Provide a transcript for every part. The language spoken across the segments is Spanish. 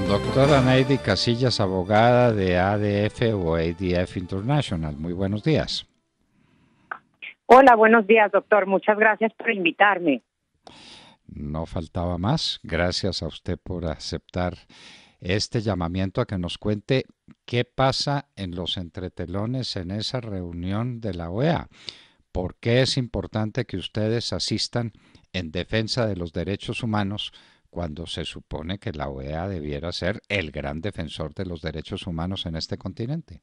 Doctora Neidy Casillas, abogada de ADF o ADF International. Muy buenos días. Hola, buenos días, doctor. Muchas gracias por invitarme. No faltaba más. Gracias a usted por aceptar este llamamiento a que nos cuente qué pasa en los entretelones en esa reunión de la OEA. ¿Por qué es importante que ustedes asistan en defensa de los derechos humanos cuando se supone que la OEA debiera ser el gran defensor de los derechos humanos en este continente?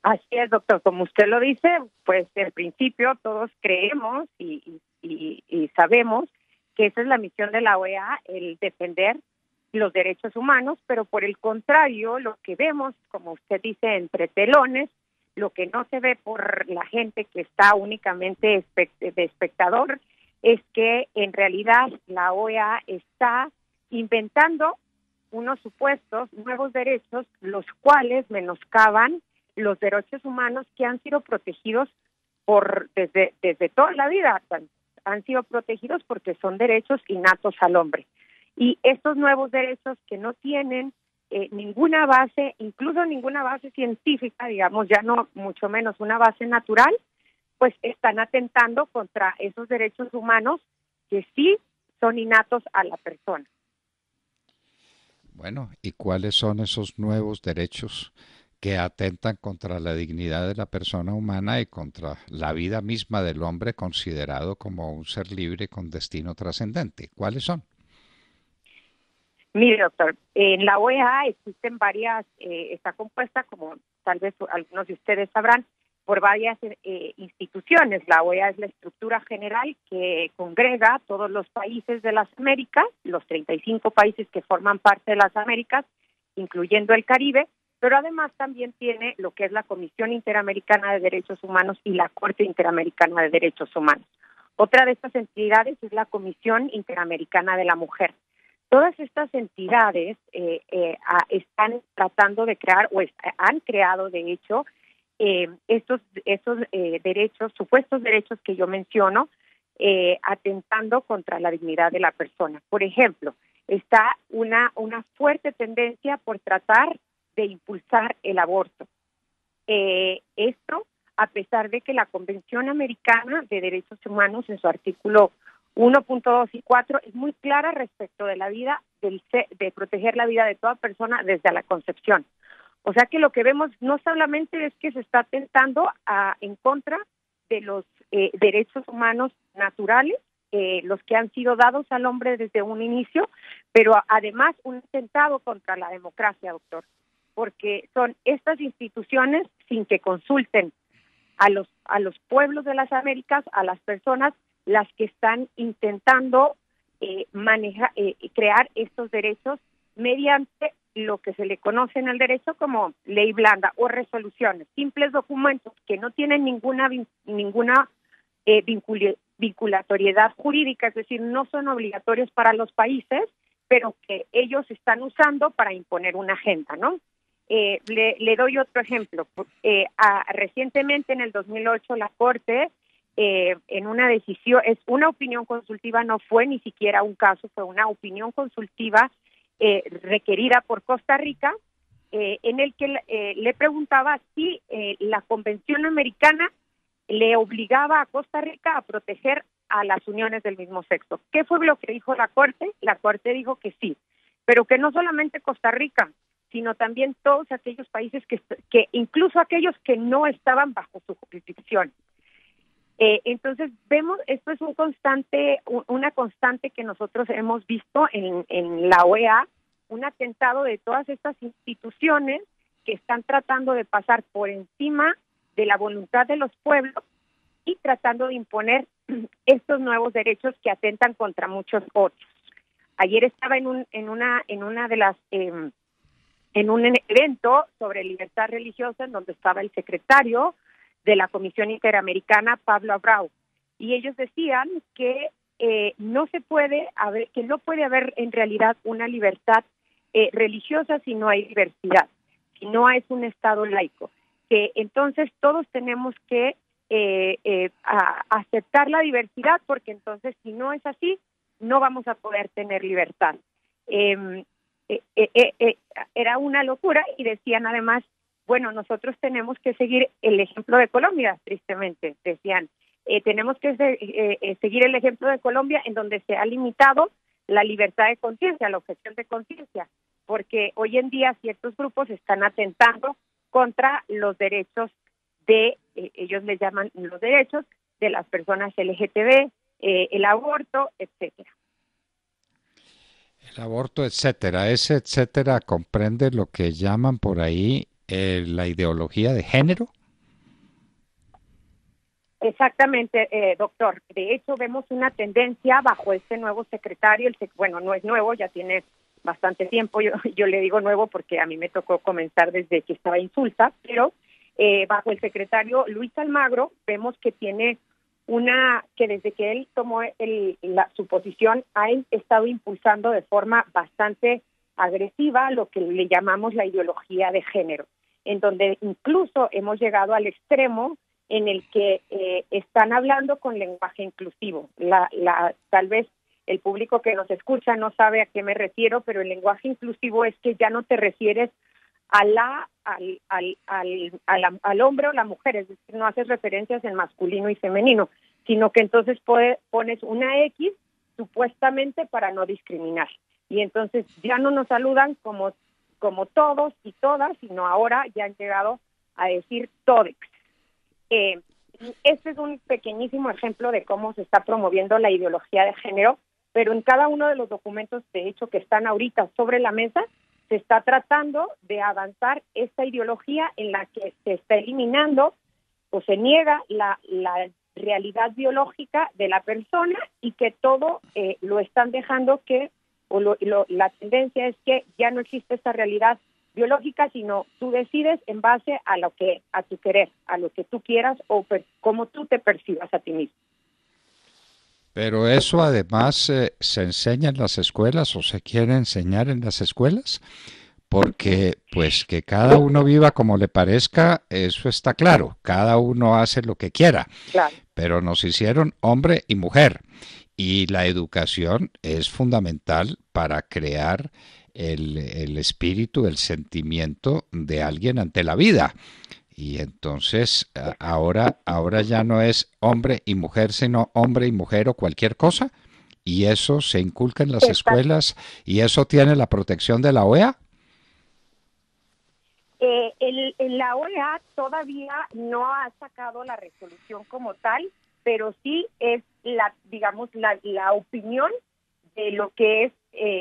Así es, doctor. Como usted lo dice, pues en principio todos creemos y sabemos que esa es la misión de la OEA, el defender los derechos humanos, pero por el contrario, lo que vemos, como usted dice, entre telones, lo que no se ve por la gente que está únicamente de espectador, es que en realidad la OEA está inventando unos supuestos nuevos derechos, los cuales menoscaban los derechos humanos que han sido protegidos desde toda la vida. Han sido protegidos porque son derechos innatos al hombre. Y estos nuevos derechos que no tienen ninguna base, incluso ninguna base científica, digamos, ya no mucho menos una base natural, pues están atentando contra esos derechos humanos que sí son innatos a la persona. Bueno, ¿y cuáles son esos nuevos derechos que atentan contra la dignidad de la persona humana y contra la vida misma del hombre considerado como un ser libre con destino trascendente? ¿Cuáles son? Mire, doctor, en la OEA existen varias, está compuesta, como tal vez algunos de ustedes sabrán, por varias instituciones. La OEA es la estructura general que congrega a todos los países de las Américas, los 35 países que forman parte de las Américas, incluyendo el Caribe, pero además también tiene lo que es la Comisión Interamericana de Derechos Humanos y la Corte Interamericana de Derechos Humanos. Otra de estas entidades es la Comisión Interamericana de la Mujer. Todas estas entidades están tratando de crear han creado, de hecho, estos derechos, supuestos derechos que yo menciono, atentando contra la dignidad de la persona. Por ejemplo, está una fuerte tendencia por tratar de impulsar el aborto. Esto, a pesar de que la Convención Americana de Derechos Humanos, en su artículo 1.2 y 4, es muy clara respecto de la vida, de proteger la vida de toda persona desde la concepción. O sea que lo que vemos no solamente es que se está atentando en contra de los derechos humanos naturales, los que han sido dados al hombre desde un inicio, pero además un atentado contra la democracia, doctor, porque son estas instituciones, sin que consulten a los pueblos de las Américas, a las personas, las que están intentando crear estos derechos mediante lo que se le conoce en el derecho como ley blanda o resoluciones, simples documentos que no tienen ninguna vinculatoriedad jurídica, es decir, no son obligatorios para los países, pero que ellos están usando para imponer una agenda, ¿no? Le doy otro ejemplo. Recientemente, en el 2008, la Corte, en una decisión, es una opinión consultiva, no fue ni siquiera un caso, fue una opinión consultiva requerida por Costa Rica, en el que le preguntaba si la Convención Americana le obligaba a Costa Rica a proteger a las uniones del mismo sexo. ¿Qué fue lo que dijo la Corte? La Corte dijo que sí, pero que no solamente Costa Rica, sino también todos aquellos países que incluso aquellos que no estaban bajo su jurisdicción. Entonces vemos, esto es una constante que nosotros hemos visto en la OEA, un atentado de todas estas instituciones que están tratando de pasar por encima de la voluntad de los pueblos y tratando de imponer estos nuevos derechos que atentan contra muchos otros. Ayer estaba en un evento sobre libertad religiosa en donde estaba el secretario de la Comisión Interamericana, Pablo Abreu, y ellos decían que no puede haber en realidad una libertad religiosa si no hay diversidad, si no es un Estado laico, que entonces todos tenemos que aceptar la diversidad, porque entonces si no es así, no vamos a poder tener libertad. era una locura, y decían además, bueno, nosotros tenemos que seguir el ejemplo de Colombia, tristemente, decían, tenemos que seguir el ejemplo de Colombia, en donde se ha limitado la libertad de conciencia, la objeción de conciencia, porque hoy en día ciertos grupos están atentando contra los derechos de, ellos les llaman los derechos de las personas LGTB, el aborto, etcétera. El aborto, etcétera. Ese etcétera comprende lo que llaman por ahí la ideología de género. Exactamente, doctor. De hecho, vemos una tendencia bajo este nuevo secretario, bueno, no es nuevo, ya tiene bastante tiempo, yo le digo nuevo porque a mí me tocó comenzar desde que estaba Insulta, pero bajo el secretario Luis Almagro vemos que tiene que desde que él tomó su posición ha estado impulsando de forma bastante agresiva lo que le llamamos la ideología de género, en donde incluso hemos llegado al extremo en el que están hablando con lenguaje inclusivo. Tal vez el público que nos escucha no sabe a qué me refiero, pero el lenguaje inclusivo es que ya no te refieres al hombre o la mujer, es decir, no haces referencias en masculino y femenino, sino que entonces pones una X supuestamente para no discriminar. Y entonces ya no nos saludan como todos y todas, sino ahora ya han llegado a decir todex. Este es un pequeñísimo ejemplo de cómo se está promoviendo la ideología de género, pero en cada uno de los documentos, de hecho, que están ahorita sobre la mesa, se está tratando de avanzar esta ideología en la que se está eliminando o se niega la realidad biológica de la persona, y que todo lo están dejando la tendencia es que ya no existe esta realidad biológica, sino tú decides en base a tu querer, a lo que tú quieras o cómo tú te percibas a ti mismo. Pero eso además se enseña en las escuelas, o se quiere enseñar en las escuelas, porque pues que cada uno viva como le parezca, eso está claro, cada uno hace lo que quiera, claro. Pero nos hicieron hombre y mujer, y la educación es fundamental para crear el espíritu, el sentimiento de alguien ante la vida. Y entonces ahora ya no es hombre y mujer, sino hombre y mujer o cualquier cosa. Y eso se inculca en las escuelas, y eso tiene la protección de la OEA. La OEA todavía no ha sacado la resolución como tal, pero sí es la opinión de lo que es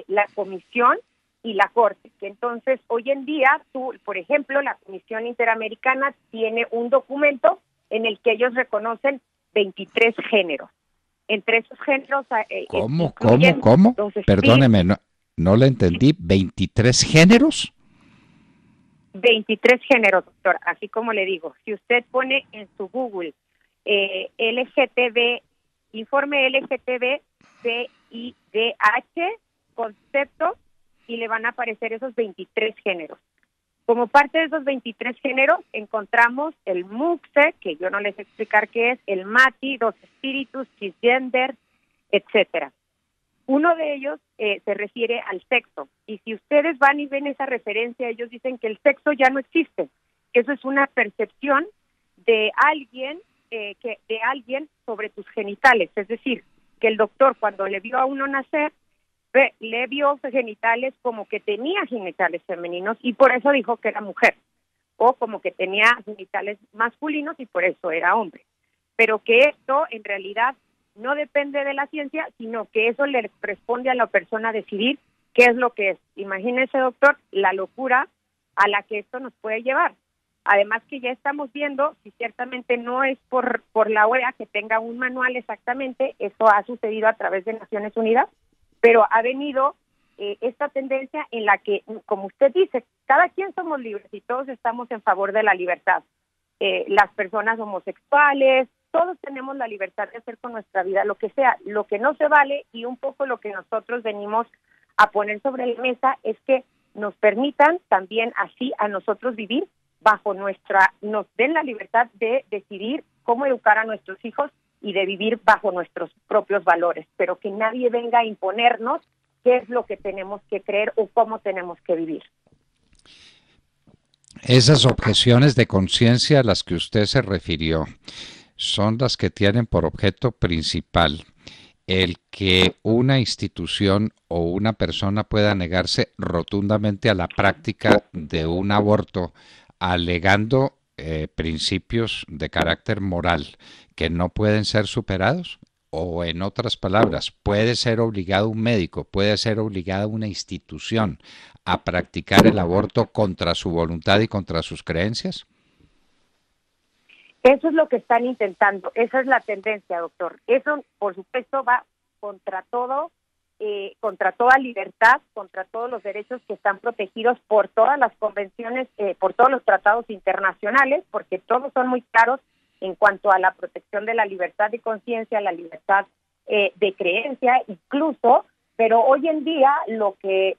la comisión y la Corte, que entonces hoy en día por ejemplo, la Comisión Interamericana tiene un documento en el que ellos reconocen 23 géneros. Entre esos géneros ¿Cómo? Perdóneme, no le entendí. ¿23 géneros? 23 géneros, doctor, así como le digo. Si usted pone en su Google LGTB, informe LGTB, CIDH, concepto, y le van a aparecer esos 23 géneros. Como parte de esos 23 géneros encontramos el MUXE, que yo no les sé explicar qué es, el MATI, dos espíritus, cisgender, etcétera. Uno de ellos se refiere al sexo, y si ustedes van y ven esa referencia, ellos dicen que el sexo ya no existe, que eso es una percepción de alguien sobre tus genitales, es decir, que el doctor cuando le vio a uno nacer, le vio genitales como que tenía genitales femeninos y por eso dijo que era mujer, o como que tenía genitales masculinos y por eso era hombre, pero que esto en realidad no depende de la ciencia, sino que eso le responde a la persona decidir qué es lo que es. Imagínese, doctor, la locura a la que esto nos puede llevar. Además que ya estamos viendo, si ciertamente no es por la OEA que tenga un manual exactamente, eso ha sucedido a través de Naciones Unidas, pero ha venido esta tendencia en la que, como usted dice, cada quien somos libres y todos estamos en favor de la libertad. Las personas homosexuales, todos tenemos la libertad de hacer con nuestra vida lo que sea. Lo que no se vale, y un poco lo que nosotros venimos a poner sobre la mesa, es que nos permitan también así a nosotros vivir nos den la libertad de decidir cómo educar a nuestros hijos y de vivir bajo nuestros propios valores, pero que nadie venga a imponernos qué es lo que tenemos que creer o cómo tenemos que vivir. Esas objeciones de conciencia a las que usted se refirió son las que tienen por objeto principal el que una institución o una persona pueda negarse rotundamente a la práctica de un aborto, alegando principios de carácter moral que no pueden ser superados. O en otras palabras, puede ser obligado un médico, puede ser obligada una institución a practicar el aborto contra su voluntad y contra sus creencias. Eso es lo que están intentando, esa es la tendencia, doctor. Eso, por supuesto, va contra todo, contra toda libertad, contra todos los derechos que están protegidos por todas las convenciones, por todos los tratados internacionales, porque todos son muy claros en cuanto a la protección de la libertad de conciencia, la libertad de creencia, incluso, pero hoy en día lo que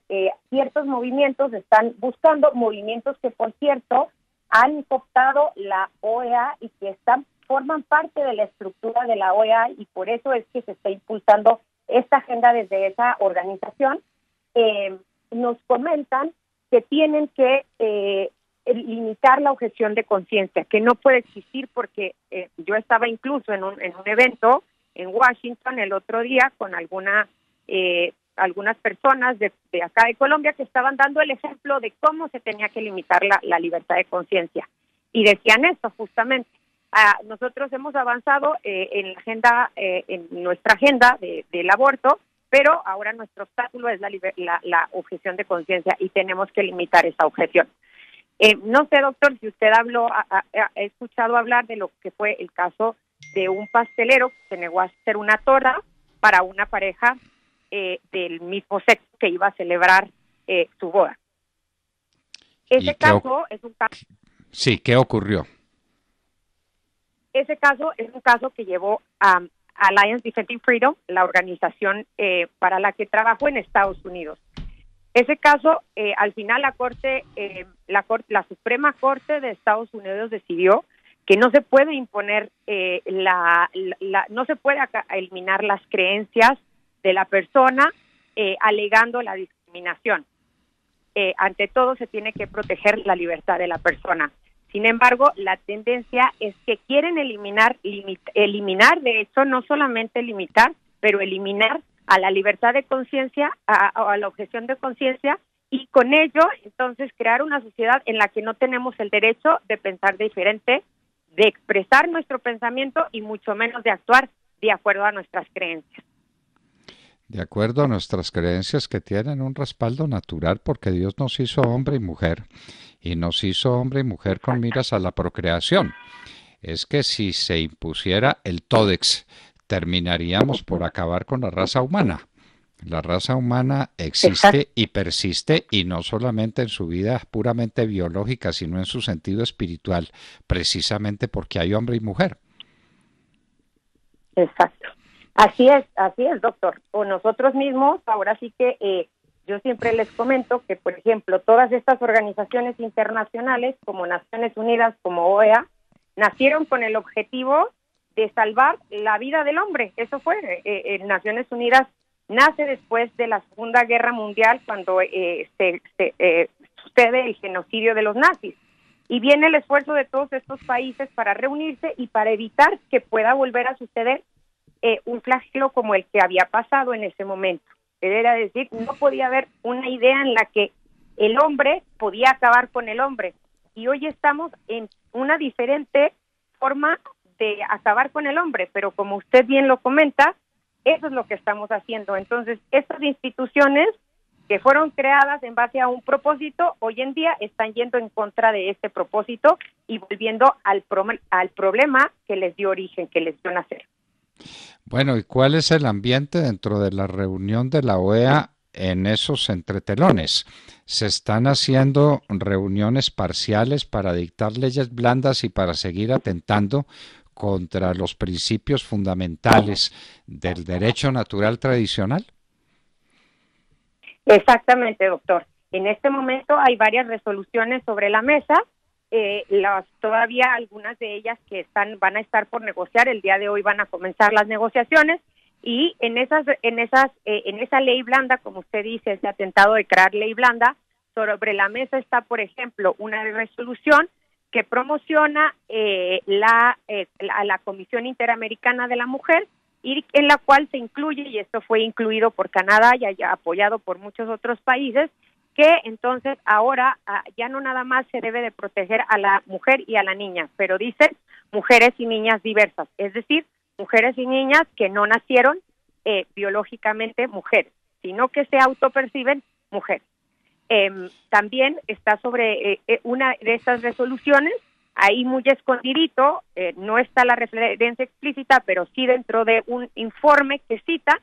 ciertos movimientos están buscando, movimientos que, por cierto, han cooptado la OEA y que forman parte de la estructura de la OEA, y por eso es que se está impulsando esta agenda desde esa organización, nos comentan que tienen que limitar la objeción de conciencia, que no puede existir, porque yo estaba incluso en un evento en Washington el otro día con algunas personas de acá de Colombia que estaban dando el ejemplo de cómo se tenía que limitar la libertad de conciencia, y decían esto justamente. Nosotros hemos avanzado en la agenda, en nuestra agenda del aborto, pero ahora nuestro obstáculo es la objeción de conciencia, y tenemos que limitar esa objeción. No sé, doctor, si usted ha escuchado hablar de lo que fue el caso de un pastelero que se negó a hacer una torta para una pareja del mismo sexo que iba a celebrar su boda. Ese caso es un caso... Sí, ¿qué ocurrió? Ese caso es un caso que llevó a Alliance Defending Freedom, la organización para la que trabajo en Estados Unidos. Ese caso, al final la Suprema Corte de Estados Unidos decidió que no se puede imponer no se puede eliminar las creencias de la persona alegando la discriminación. Ante todo se tiene que proteger la libertad de la persona. Sin embargo, la tendencia es que quieren eliminar, de hecho, no solamente limitar, pero eliminar a la libertad de conciencia, a la objeción de conciencia, y con ello, entonces, crear una sociedad en la que no tenemos el derecho de pensar diferente, de expresar nuestro pensamiento y mucho menos de actuar de acuerdo a nuestras creencias. De acuerdo a nuestras creencias, que tienen un respaldo natural, porque Dios nos hizo hombre y mujer, y nos hizo hombre y mujer con miras a la procreación. Es que si se impusiera el tódex, terminaríamos por acabar con la raza humana. La raza humana existe y persiste, y no solamente en su vida puramente biológica, sino en su sentido espiritual, precisamente porque hay hombre y mujer. Exacto. Así es, doctor. O nosotros mismos, ahora sí que yo siempre les comento que, por ejemplo, todas estas organizaciones internacionales, como Naciones Unidas, como OEA, nacieron con el objetivo de salvar la vida del hombre. Eso fue. Naciones Unidas nace después de la Segunda Guerra Mundial, cuando sucede el genocidio de los nazis. Y viene el esfuerzo de todos estos países para reunirse y para evitar que pueda volver a suceder un flagelo como el que había pasado en ese momento. Era decir, no podía haber una idea en la que el hombre podía acabar con el hombre. Y hoy estamos en una diferente forma de acabar con el hombre, pero como usted bien lo comenta, eso es lo que estamos haciendo. Entonces, estas instituciones que fueron creadas en base a un propósito, hoy en día están yendo en contra de este propósito y volviendo al problema que les dio origen, que les dio nacer. Bueno, ¿y cuál es el ambiente dentro de la reunión de la OEA en esos entretelones? ¿Se están haciendo reuniones parciales para dictar leyes blandas y para seguir atentando contra los principios fundamentales del derecho natural tradicional? Exactamente, doctor. En este momento hay varias resoluciones sobre la mesa. Todavía algunas de ellas que van a estar por negociar. El día de hoy van a comenzar las negociaciones. Y en esa ley blanda, como usted dice, ese atentado de crear ley blanda, sobre la mesa está, por ejemplo, una resolución que promociona a la Comisión Interamericana de la Mujer, y en la cual se incluye, y esto fue incluido por Canadá y apoyado por muchos otros países, que entonces ahora ya no nada más se debe de proteger a la mujer y a la niña, pero dice mujeres y niñas diversas, es decir, mujeres y niñas que no nacieron biológicamente mujeres, sino que se autoperciben mujeres. También está sobre una de estas resoluciones, ahí muy escondidito, no está la referencia explícita, pero sí dentro de un informe que cita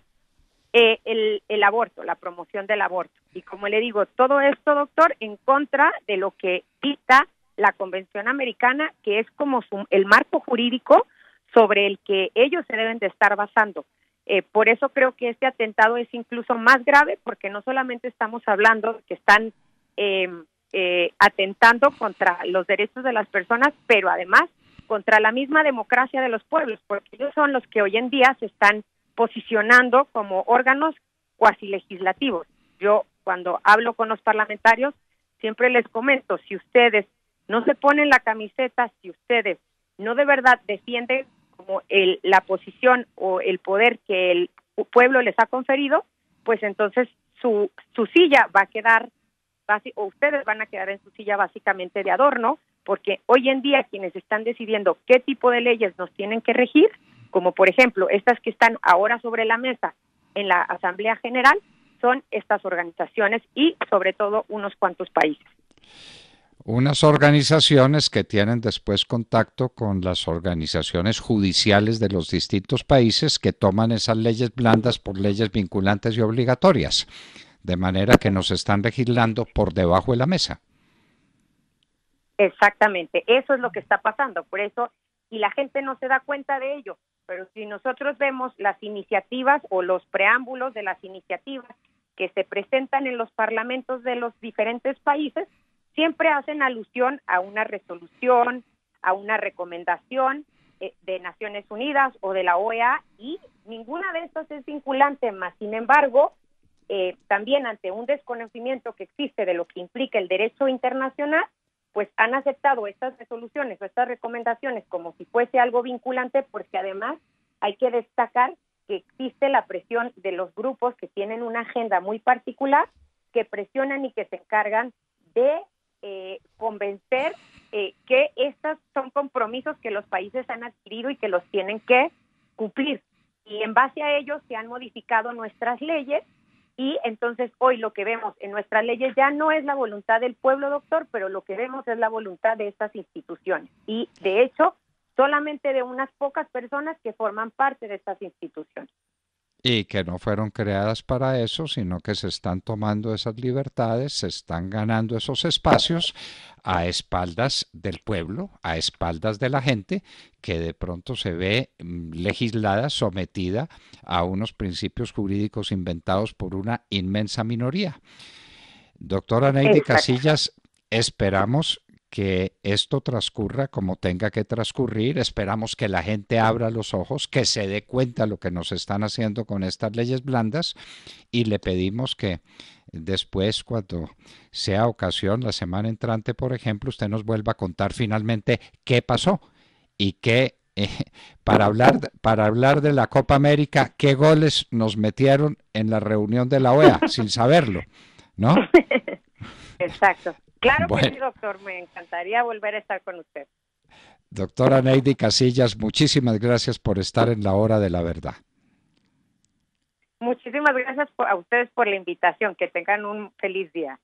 el aborto, la promoción del aborto. Y como le digo, todo esto, doctor, en contra de lo que dicta la Convención Americana, que es como el marco jurídico sobre el que ellos se deben de estar basando. Por eso creo que este atentado es incluso más grave, porque no solamente estamos hablando de que están atentando contra los derechos de las personas, pero además contra la misma democracia de los pueblos, porque ellos son los que hoy en día se están posicionando como órganos cuasi legislativos. Yo, cuando hablo con los parlamentarios, siempre les comento, si ustedes no se ponen la camiseta, si ustedes no de verdad defienden como la posición o el poder que el pueblo les ha conferido, pues entonces su silla va a quedar, o ustedes van a quedar en su silla básicamente de adorno, porque hoy en día quienes están decidiendo qué tipo de leyes nos tienen que regir, como por ejemplo estas que están ahora sobre la mesa en la Asamblea General, son estas organizaciones y sobre todo unos cuantos países. Unas organizaciones que tienen después contacto con las organizaciones judiciales de los distintos países que toman esas leyes blandas por leyes vinculantes y obligatorias, de manera que nos están legislando por debajo de la mesa. Exactamente, eso es lo que está pasando, por eso, y la gente no se da cuenta de ello, pero si nosotros vemos las iniciativas o los preámbulos de las iniciativas que se presentan en los parlamentos de los diferentes países, siempre hacen alusión a una resolución, a una recomendación de Naciones Unidas o de la OEA, y ninguna de estas es vinculante, más sin embargo, también ante un desconocimiento que existe de lo que implica el derecho internacional, pues han aceptado estas resoluciones o estas recomendaciones como si fuese algo vinculante, porque además hay que destacar que existe la presión de los grupos que tienen una agenda muy particular, que presionan y que se encargan de convencer que estos son compromisos que los países han adquirido y que los tienen que cumplir. Y en base a ellos se han modificado nuestras leyes, y entonces hoy lo que vemos en nuestras leyes ya no es la voluntad del pueblo, doctor, pero lo que vemos es la voluntad de estas instituciones. Y de hecho, solamente de unas pocas personas que forman parte de estas instituciones. Y que no fueron creadas para eso, sino que se están tomando esas libertades, se están ganando esos espacios a espaldas del pueblo, a espaldas de la gente, que de pronto se ve legislada, sometida a unos principios jurídicos inventados por una inmensa minoría. Doctora Neidy Casillas, esperamos que esto transcurra como tenga que transcurrir, esperamos que la gente abra los ojos, que se dé cuenta de lo que nos están haciendo con estas leyes blandas, y le pedimos que después, cuando sea ocasión, la semana entrante, por ejemplo, usted nos vuelva a contar finalmente qué pasó y qué, para hablar de la Copa América, qué goles nos metieron en la reunión de la OEA, sin saberlo, ¿no? Exacto. Claro bueno. Que sí, doctor, me encantaría volver a estar con usted. Doctora Neidy Casillas, muchísimas gracias por estar en la Hora de la Verdad. Muchísimas gracias a ustedes por la invitación, que tengan un feliz día.